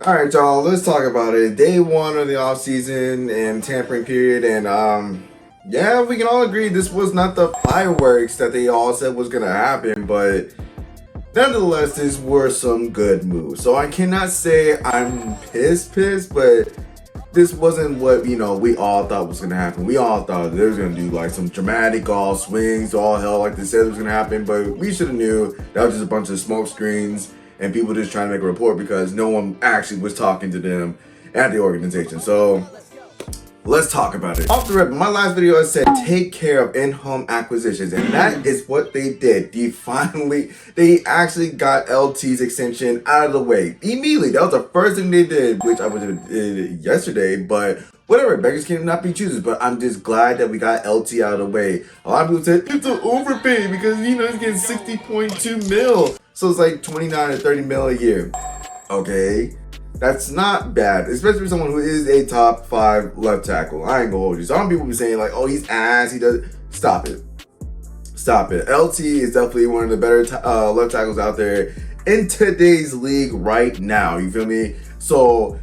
All right, y'all, let's talk about it. Day one of the off season and tampering period, and yeah, we can all agree this was not the fireworks that they all said was gonna happen, but nonetheless, these were some good moves. So I cannot say I'm pissed, but this wasn't what we all thought was gonna happen. We all thought they was gonna do like some dramatic all swings, all hell like they said was gonna happen, but we should have knew that was just a bunch of smoke screens and people just trying to make a report because no one actually was talking to them at the organization. So let's talk about it. Off the rip, my last video I said take care of in-home acquisitions, and that is what they did. They actually got LT's extension out of the way immediately. That was the first thing they did, which I would have did yesterday, but whatever, beggars cannot be choosers. But I'm just glad that we got LT out of the way. A lot of people said it's an overpay because he's getting 60.2 mil. So it's like 29 or 30 mil a year. Okay. That's not bad, especially for someone who is a top 5 left tackle. I ain't gonna hold you. Some people be saying like, oh, he's ass, he does. Stop it. Stop it. LT is definitely one of the better left tackles out there in today's league right now. You feel me? So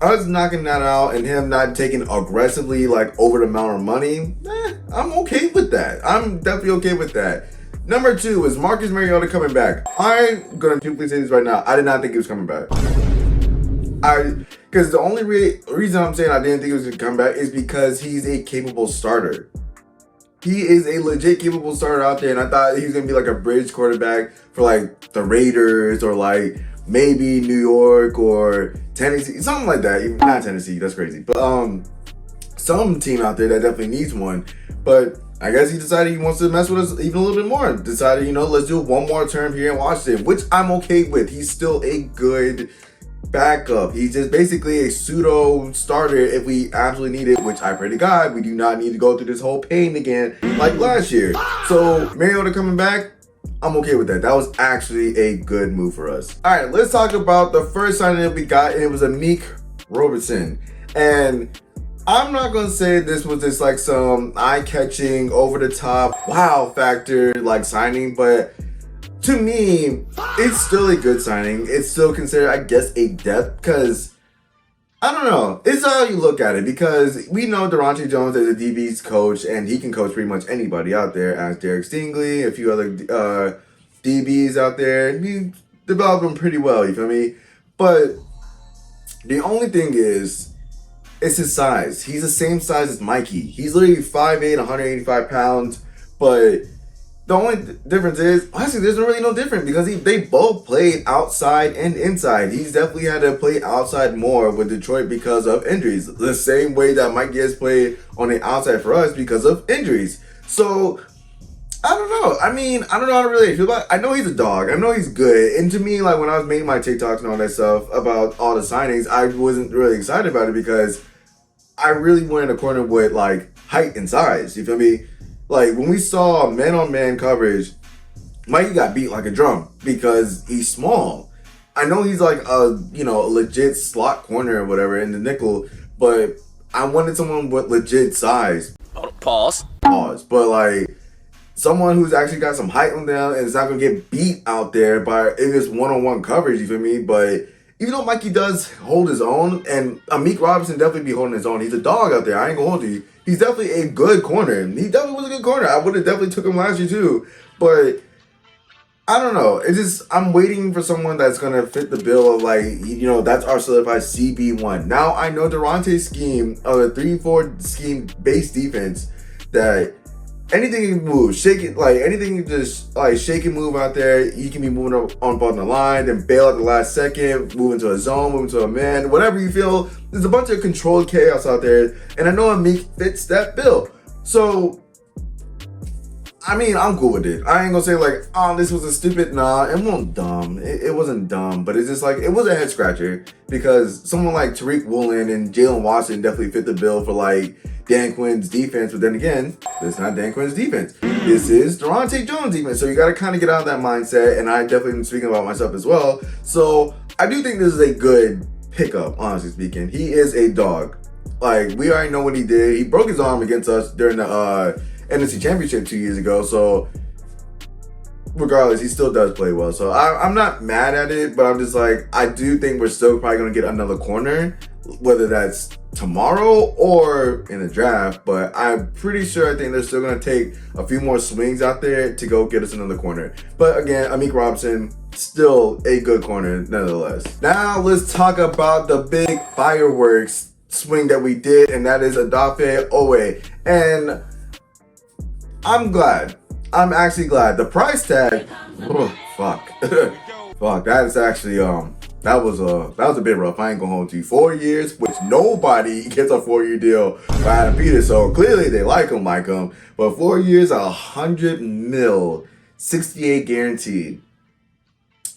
us knocking that out and him not taking aggressively like over the amount of money, I'm okay with that. I'm definitely okay with that. Number 2 is Marcus Mariota coming back. I'm gonna truthfully say this right now. I did not think he was coming back. Because the only reason I'm saying I didn't think he was going to come back is because he's a capable starter. He is a legit capable starter out there, and I thought he was going to be like a bridge quarterback for like the Raiders or like maybe New York or Tennessee, something like that. Not Tennessee, that's crazy. But some team out there that definitely needs one. But I guess he decided he wants to mess with us even a little bit more. Decided, let's do one more term here in Washington, which I'm okay with. He's still a good backup. He's just basically a pseudo starter if we absolutely need it, which I pray to God we do not need to go through this whole pain again like last year. So Mariota coming back, I'm okay with that. That was actually a good move for us. All right, let's talk about the first signing that we got, and it was Amik Robertson. And I'm not gonna say this was just like some eye-catching, over-the-top wow factor like signing, but to me, it's still a good signing. It's still considered, I guess, a depth because, I don't know. It's how you look at it because we know Durante Jones is a DB's coach and he can coach pretty much anybody out there, as Derek Stingley, a few other DBs out there. He developed them pretty well, you feel me? But the only thing is, it's his size. He's the same size as Mikey. He's literally 5'8", 185 pounds, but the only difference is, honestly, there's really no difference because they both played outside and inside. He's definitely had to play outside more with Detroit because of injuries. The same way that Mike has played on the outside for us because of injuries. So, I don't know. I mean, I don't know how to really feel about it. I know he's a dog. I know he's good. And to me, like when I was making my TikToks and all that stuff about all the signings, I wasn't really excited about it because I really wanted a corner with like height and size. You feel me? Like, when we saw man-on-man coverage, Mikey got beat like a drum because he's small. I know he's like a legit slot corner or whatever in the nickel, but I wanted someone with legit size. Pause. But like, someone who's actually got some height on them and is not going to get beat out there by if it's one-on-one coverage, you feel me? But even though Mikey does hold his own, and Amik Robertson definitely be holding his own, he's a dog out there, I ain't gonna hold you. He's definitely a good corner. He definitely was a good corner. I would have definitely took him last year too. But I don't know. It's just, I'm waiting for someone that's going to fit the bill of like, that's our solidified CB1. Now I know Durante's scheme of a 3-4 scheme base defense that anything you can move, shake it, like anything you just like shake and move out there. You can be moving on the line, then bail at the last second, move into a zone, move into a man, whatever you feel. There's a bunch of controlled chaos out there, and I know Amik fits that bill. So, I mean, I'm cool with it. I ain't gonna say like, oh, this was a stupid. Nah, it wasn't dumb. It wasn't dumb, but it's just like it was a head scratcher because someone like Tariq Woolen and Jalen Watson definitely fit the bill for like Dan Quinn's defense, but then again, it's not Dan Quinn's defense. This is Durante Jones' defense. So you got to kind of get out of that mindset, and I definitely am speaking about myself as well. So I do think this is a good pickup, honestly speaking. He is a dog. Like, we already know what he did. He broke his arm against us during the NFC Championship 2 years ago. So regardless, he still does play well. So I'm not mad at it, but I'm just like, I do think we're still probably going to get another corner, whether that's tomorrow or in the draft. But I'm pretty sure I think they're still going to take a few more swings out there to go get us another corner. But again, Amik Robinson, still a good corner nonetheless. Now let's talk about the big fireworks swing that we did, and that is Odafe Owe. And I'm glad. I'm actually glad. The price tag, fuck. Fuck, that is actually, that was a bit rough. I ain't gonna hold you. 4 years, which nobody gets a 4-year deal by Adam Peters, so clearly they like him. But 4 years, 100 mil, 68 guaranteed.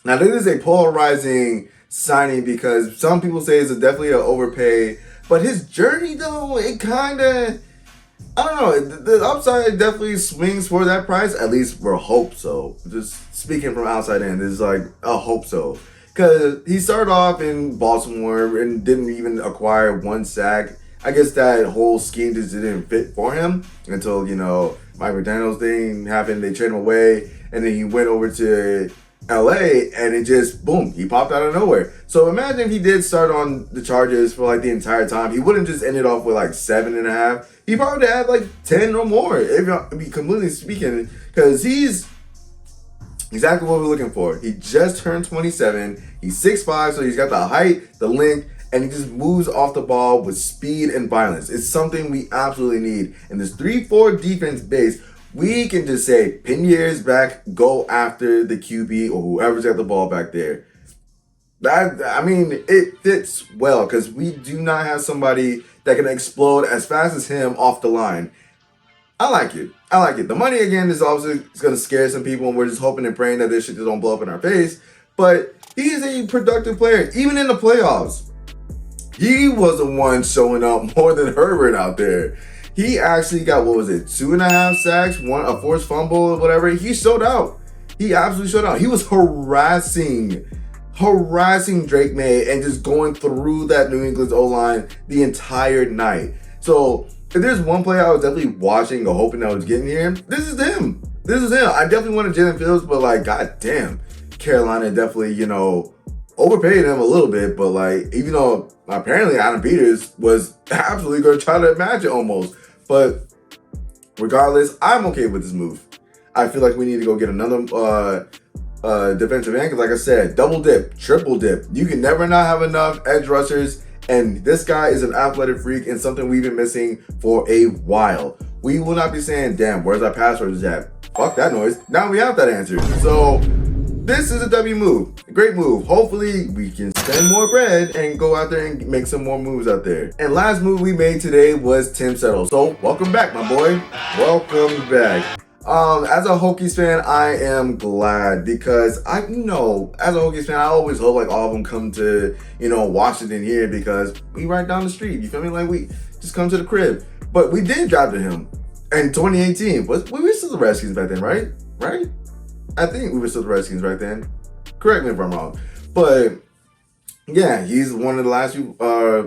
Now, this is a polarizing signing because some people say it's definitely an overpay, but his journey, though, it kind of, I don't know, the upside definitely swings for that price. At least we'll hope so. Just speaking from outside in, it's like, I hope so. Because he started off in Baltimore and didn't even acquire 1 sack. I guess that whole scheme just didn't fit for him until, Mike McDaniel's thing happened. They traded him away, and then he went over to LA, and it just, boom, he popped out of nowhere. So imagine if he did start on the Chargers for the entire time. He wouldn't just ended off with 7.5. He probably had 10 or more, if I be completely speaking, because he's exactly what we're looking for. He just turned 27. He's 6'5", so he's got the height, the length, and he just moves off the ball with speed and violence. It's something we absolutely need. In this 3-4 defense base, we can just say, pin your ears back, go after the QB or whoever's got the ball back there. It fits well because we do not have somebody that can explode as fast as him off the line. I like it. The money, again, is obviously going to scare some people, and we're just hoping and praying that this shit just don't blow up in our face. But he is a productive player, even in the playoffs. He was the one showing up more than Herbert out there. He actually got, 2.5 sacks, a forced fumble, or whatever. He showed out. He absolutely showed out. He was harassing Drake May and just going through that New England's O-line the entire night. So if there's one player I was definitely watching or hoping I was getting here, this is him. I definitely wanted Jalen Fields, but goddamn, Carolina definitely, overpaid him a little bit. But even though apparently Adam Peters was absolutely going to try to match it almost. But regardless, I'm okay with this move. I feel like we need to go get another defensive end because, like I said, double dip, triple dip. You can never not have enough edge rushers, and this guy is an athletic freak and something we've been missing for a while. We will not be saying, damn, where's our pass rushers at? Fuck that noise. Now we have that answer. So this is a W move. A great move. Hopefully we can spend more bread and go out there and make some more moves out there. And last move we made today was Tim Settle. So welcome back, my boy. Welcome back. As a Hokies fan, I am glad because as a Hokies fan, I always hope all of them come to, Washington here because we right down the street. You feel me? We just come to the crib. But we did draft him in 2018. We were still the Redskins back then, right? Right? I think we were still the Redskins back then. Correct me if I'm wrong. But yeah, he's one of the last few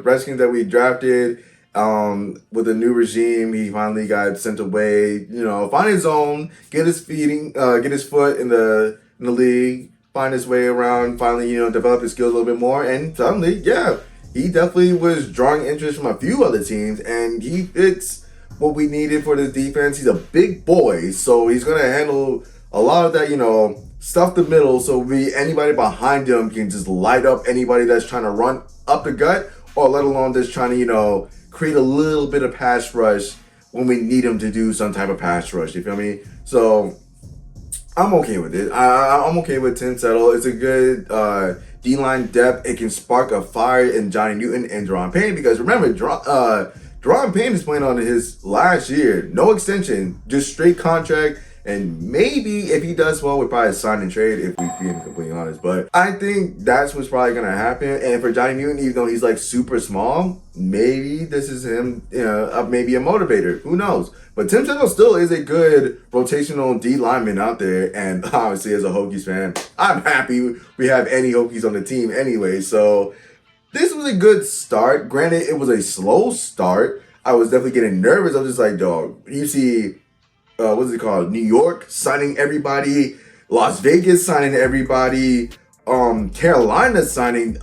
Redskins that we drafted. With a new regime, he finally got sent away. Find his own, get his foot in the league, find his way around. Finally, develop his skills a little bit more. And suddenly, yeah, he definitely was drawing interest from a few other teams, and he fits what we needed for this defense. He's a big boy, so he's gonna handle a lot of that, stuff the middle. So anybody behind him can just light up anybody that's trying to run up the gut, or let alone just trying to create a little bit of pass rush when we need him to do some type of pass rush. You feel me? So I'm okay with it. I'm okay with Tim Settle. It's a good D-line depth. It can spark a fire in Johnny Newton and Deron Payne because remember, Deron Payne is playing on his last year. No extension, just straight contract. And maybe if he does well, we'll probably sign and trade if we're being completely honest. But I think that's what's probably going to happen. And for Johnny Newton, even though he's super small, maybe this is him, maybe a motivator. Who knows? But Tim Settle still is a good rotational D lineman out there. And obviously, as a Hokies fan, I'm happy we have any Hokies on the team anyway. So this was a good start. Granted, it was a slow start. I was definitely getting nervous. I was just like, dog, you see... what's it called? New York signing everybody Las Vegas signing everybody. Carolina signing.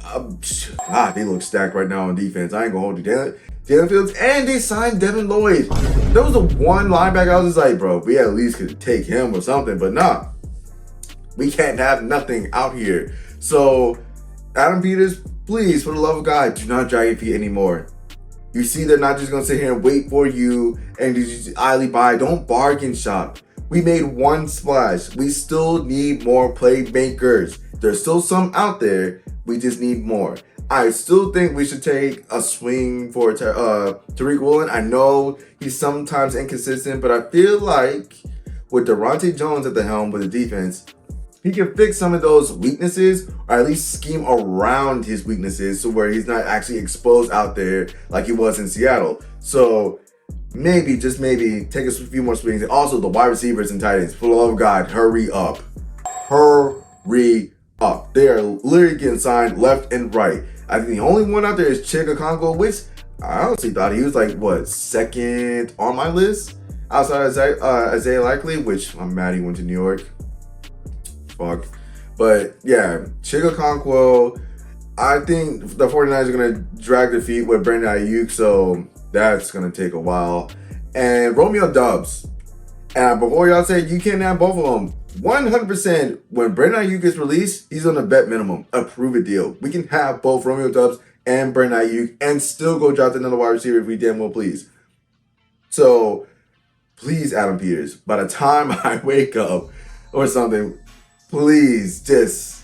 They look stacked right now on defense. I ain't gonna hold you down. Jalen Fields, and they signed Devin Lloyd. That was the one linebacker I was just like, bro, we at least could take him or something. But nah, we can't have nothing out here. So, Adam Peters, please, for the love of God, do not drag your feet anymore. You see, they're not just gonna sit here and wait for you and just idly buy. Don't bargain shop. We made one splash. We still need more playmakers. There's still some out there. We just need more. I still think we should take a swing for Tariq Woolen. I know he's sometimes inconsistent, but I feel like with Durante Jones at the helm with the defense, he can fix some of those weaknesses, or at least scheme around his weaknesses, so where he's not actually exposed out there like he was in Seattle. So maybe, just maybe, take a few more swings. And also the wide receivers and tight ends. For the love of God, hurry up. Hurry up. They are literally getting signed left and right. I think the only one out there is Chig Okonkwo, which I honestly thought he was like, what, second on my list? Outside of Isaiah Likely, which I'm mad he went to New York. Fuck. But yeah, Chig Okonkwo, I think the 49ers are going to drag their feet with Brandon Ayuk, so that's going to take a while. And Romeo Doubs. And before y'all say you can't have both of them, 100% when Brandon Ayuk gets released, he's on a vet minimum, a prove it deal. We can have both Romeo Doubs and Brandon Ayuk and still go draft another wide receiver if we damn well please. So please, Adam Peters, by the time I wake up or something, please just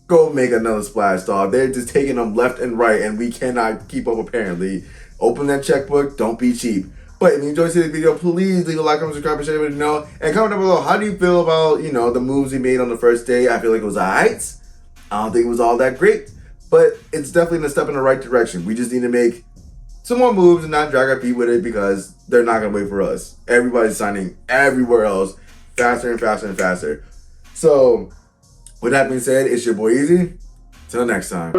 go make another splash, dog. They're just taking them left and right, and we cannot keep up apparently. Open that checkbook. Don't be cheap. But if you enjoyed today's video, please leave a like, comment, subscribe, and share everybody know. And comment down below, how do you feel about, the moves we made on the first day? I feel like it was alright. I don't think it was all that great. But it's definitely a step in the right direction. We just need to make some more moves and not drag our feet with it because they're not going to wait for us. Everybody's signing everywhere else faster and faster and faster. So, with that being said, it's your boy Easy. Till next time.